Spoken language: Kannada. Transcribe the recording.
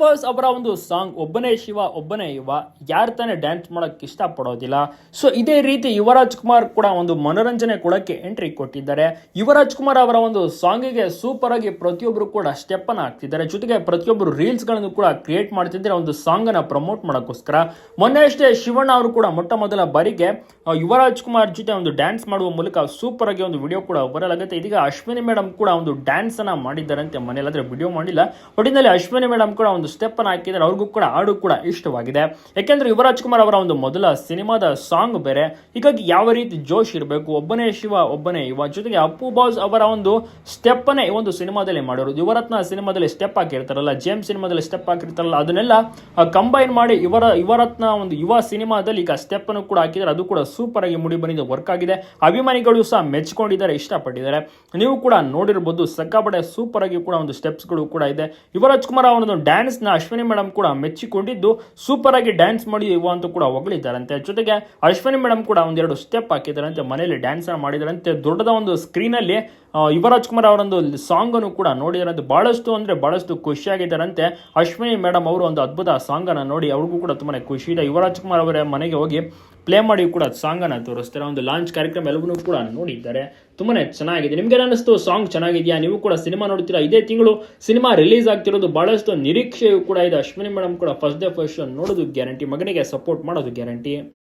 ಬಾಸ್ ಅವರ ಒಂದು ಸಾಂಗ್ ಒಬ್ಬನೇ ಶಿವ ಒಬ್ಬನೇ ಯುವ ಯಾರು ತಾನೇ ಡ್ಯಾನ್ಸ್ ಮಾಡಕ್ ಇಷ್ಟಪಡೋದಿಲ್ಲ. ಸೊ ಇದೇ ರೀತಿ ಯುವರಾಜ್ ಕುಮಾರ್ ಕೂಡ ಒಂದು ಮನೋರಂಜನೆ ಕೊಡಕ್ಕೆ ಎಂಟ್ರಿ ಕೊಟ್ಟಿದ್ದಾರೆ. ಯುವರಾಜ್ ಕುಮಾರ್ ಅವರ ಒಂದು ಸಾಂಗಿಗೆ ಸೂಪರ್ ಆಗಿ ಪ್ರತಿಯೊಬ್ಬರು ಕೂಡ ಸ್ಟೆಪ್ ಅನ್ನ ಹಾಕ್ತಿದ್ದಾರೆ. ಜೊತೆಗೆ ಪ್ರತಿಯೊಬ್ಬರು ರೀಲ್ಸ್ ಗಳನ್ನು ಕೂಡ ಕ್ರಿಯೇಟ್ ಮಾಡ್ತಿದ್ದಾರೆ ಒಂದು ಸಾಂಗ್ ಅನ್ನ ಪ್ರಮೋಟ್ ಮಾಡೋಕ್ಕೋಸ್ಕರ. ಮೊನ್ನೆ ಅಷ್ಟೇ ಶಿವಣ್ಣ ಅವರು ಕೂಡ ಮೊಟ್ಟ ಮೊದಲ ಬಾರಿಗೆ ಯುವರಾಜ್ ಕುಮಾರ್ ಜೊತೆ ಒಂದು ಡ್ಯಾನ್ಸ್ ಮಾಡುವ ಮೂಲಕ ಸೂಪರ್ ಆಗಿ ಒಂದು ವಿಡಿಯೋ ಕೂಡ ವೈರಲ್ ಆಗುತ್ತೆ. ಇದೀಗ ಅಶ್ವಿನಿ ಮೇಡಮ್ ಕೂಡ ಒಂದು ಡ್ಯಾನ್ಸ್ ಅನ್ನ ಮಾಡಿದ್ದಾರಂತೆ. ಮನೇಲಿ ಆದ್ರೆ ವಿಡಿಯೋ ಮಾಡಿಲ್ಲ, ಒಟ್ಟಿನಲ್ಲಿ ಅಶ್ವಿನಿ ಮೇಡಮ್ ಕೂಡ ಒಂದು ಸ್ಟೆಪ್ ಅನ್ನು ಹಾಕಿದ್ದಾರೆ. ಅವ್ರಿಗೂ ಕೂಡ ಹಾಡು ಕೂಡ ಇಷ್ಟವಾಗಿದೆ. ಯಾಕೆಂದ್ರೆ ಯುವರಾಜ್ ಕುಮಾರ್ ಅವರ ಒಂದು ಮೊದಲ ಸಿನಿಮಾದ ಸಾಂಗ್ ಬೇರೆ, ಹೀಗಾಗಿ ಯಾವ ರೀತಿ ಜೋಶ್ ಇರಬೇಕು, ಒಬ್ಬನೇ ಶಿವ ಒಬ್ಬನೇ ಯುವ. ಜೊತೆಗೆ ಅಪ್ಪು ಬಾಸ್ ಅವರ ಒಂದು ಸ್ಟೆಪ್ ಅನ್ನೇ ಈ ಒಂದು ಸಿನಿಮಾದಲ್ಲಿ ಮಾಡಿರೋದು. ಯುವರತ್ನ ಸಿನಿಮಾದಲ್ಲಿ ಸ್ಟೆಪ್ ಹಾಕಿರ್ತಾರಲ್ಲ, ಜೇಮ್ಸ್ ಸಿನಿಮಾದಲ್ಲಿ ಸ್ಟೆಪ್ ಹಾಕಿರ್ತಾರಲ್ಲ, ಅದನ್ನೆಲ್ಲ ಕಂಬೈನ್ ಮಾಡಿ ಯುವರತ್ನ ಒಂದು ಯುವ ಸಿನಿಮಾದಲ್ಲಿ ಈಗ ಸ್ಟೆಪ್ ಅನ್ನು ಕೂಡ ಹಾಕಿದ್ದಾರೆ. ಅದು ಕೂಡ ಸೂಪರ್ ಆಗಿ ಮುಡಿ ಬಂದಿದೆ, ವರ್ಕ್ ಆಗಿದೆ. ಅಭಿಮಾನಿಗಳು ಸಹ ಮೆಚ್ಚಿಕೊಂಡಿದ್ದಾರೆ, ಇಷ್ಟಪಟ್ಟಿದ್ದಾರೆ. ನೀವು ಕೂಡ ನೋಡಿರಬಹುದು, ಸಕ್ಕಾಪಟ್ಟೆ ಸೂಪರ್ ಆಗಿ ಕೂಡ ಒಂದು ಸ್ಟೆಪ್ಸ್ ಗಳು ಕೂಡ ಇದೆ. ಯುವರಾಜ್ ಕುಮಾರ್ ಅವರ ಒಂದು ಡ್ಯಾನ್ಸ್ ನ ಅಶ್ವಿನಿ ಮೇಡಮ್ ಕೂಡ ಮೆಚ್ಚಿಕೊಂಡಿದ್ದು ಸೂಪರ್ ಆಗಿ ಡ್ಯಾನ್ಸ್ ಮಾಡಿ ಅಂತ ಕೂಡ ಹೊಗಳಿದ್ದಾರಂತೆ. ಜೊತೆಗೆ ಅಶ್ವಿನಿ ಮೇಡಮ್ ಕೂಡ ಒಂದೆರಡು ಸ್ಟೆಪ್ ಹಾಕಿದ್ದಾರಂತೆ, ಮನೆಯಲ್ಲಿ ಡ್ಯಾನ್ಸ್ ಮಾಡಿದಾರಂತೆ. ದೊಡ್ಡದ ಒಂದು ಸ್ಕ್ರೀನ್ ಅಲ್ಲಿ ಯುವರಾಜ್ ಕುಮಾರ್ ಅವರೊಂದು ಸಾಂಗ್ ಅನ್ನು ಕೂಡ ನೋಡಿದಾರಂತೆ. ಬಹಳಷ್ಟು ಖುಷಿಯಾಗಿದ್ದಾರಂತೆ. ಅಶ್ವಿನಿ ಮೇಡಮ್ ಅವರು ಒಂದು ಅದ್ಭುತ ಸಾಂಗ್ ಅನ್ನು ನೋಡಿ ಅವ್ರಿಗೂ ಕೂಡ ತುಂಬಾ ಖುಷಿ ಇದೆ. ಯುವರಾಜ್ ಕುಮಾರ್ ಅವರ ಮನೆಗೆ ಹೋಗಿ ಪ್ಲೇ ಮಾಡಿ ಕೂಡ ಸಾಂಗ್ ಅನ್ನ ತೋರಿಸ್ತಾರೆ. ಒಂದು ಲಾಂಚ್ ಕಾರ್ಯಕ್ರಮ ಎಲ್ಲವನ್ನೂ ಕೂಡ ನೋಡಿದ್ದಾರೆ. ತುಂಬಾನೇ ಚೆನ್ನಾಗಿದೆ. ನಿಮ್ಗೆ ಅನಿಸ್ತು ಸಾಂಗ್ ಚೆನ್ನಾಗಿದೆಯಾ? ನೀವು ಕೂಡ ಸಿನಿಮಾ ನೋಡ್ತೀರಾ? ಇದೇ ತಿಂಗಳು ಸಿನಿಮಾ ರಿಲೀಸ್ ಆಗ್ತಿರೋದು, ಬಹಳಷ್ಟು ನಿರೀಕ್ಷೆಯೂ ಕೂಡ ಇದೆ. ಅಶ್ವಿನಿ ಮೇಡಮ್ ಕೂಡ ಫಸ್ಟ್ ಡೇ ಫಸ್ಟ್ ಶೋ ನೋಡೋದು ಗ್ಯಾರಂಟಿ, ಮಗನಿಗೆ ಸಪೋರ್ಟ್ ಮಾಡೋದು ಗ್ಯಾರಂಟಿ.